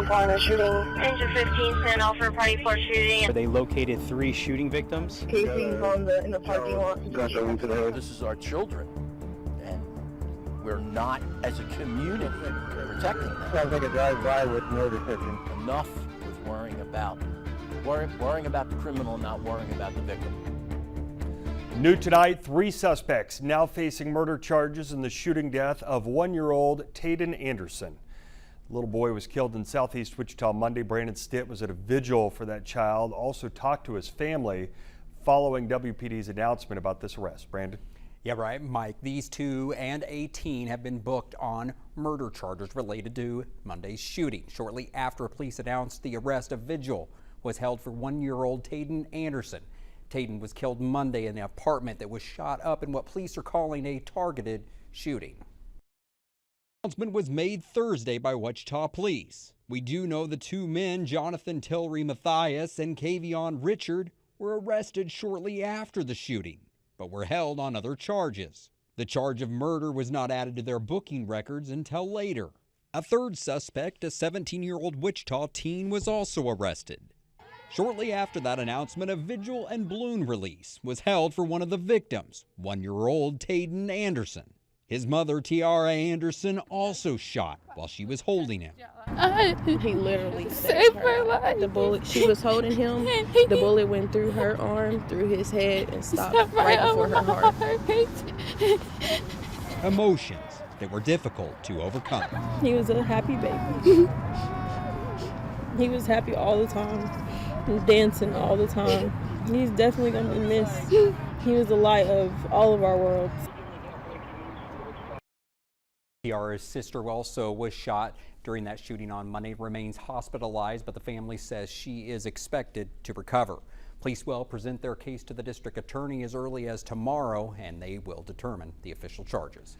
10-4 shooting. 10-15, send off for a party for shooting. They located 3 shooting victims. Casings in the parking lot. This is our children, and we're not, as a community, protecting them. Sounds like a drive-by with no decision. Enough with worrying about the criminal, not worrying about the victim. New tonight, 3 suspects now facing murder charges in the shooting death of 1-year-old Tayden Anderson. The little boy was killed in southeast Wichita Monday. Brandon Stitt was at a vigil for that child, also talked to his family following WPD's announcement about this arrest. Brandon? Yeah, right, Mike. These 2 and a teen have been booked on murder charges related to Monday's shooting. Shortly after police announced the arrest, a vigil was held for 1-year-old Tayden Anderson. Tayden was killed Monday in the apartment that was shot up in what police are calling a targeted shooting. The announcement was made Thursday by Wichita police. We do know the 2 men, Jonathan Tillery Matthias and Kavion Richard, were arrested shortly after the shooting, but were held on other charges. The charge of murder was not added to their booking records until later. A 3rd suspect, a 17-year-old Wichita teen, was also arrested. Shortly after that announcement, a vigil and balloon release was held for one of the victims, 1-year-old Tayden Anderson. His mother, Tiara Anderson, also shot while she was holding him. He literally saved her life. The bullet, she was holding him. The bullet went through her arm, through his head, and stopped right before her heart. Emotions that were difficult to overcome. He was a happy baby. He was happy all the time, dancing all the time. He's definitely going to be missed. He was the light of all of our worlds. Tiara's sister also was shot during that shooting on Monday, remains hospitalized, but the family says she is expected to recover. Police will present their case to the district attorney as early as tomorrow, and they will determine the official charges.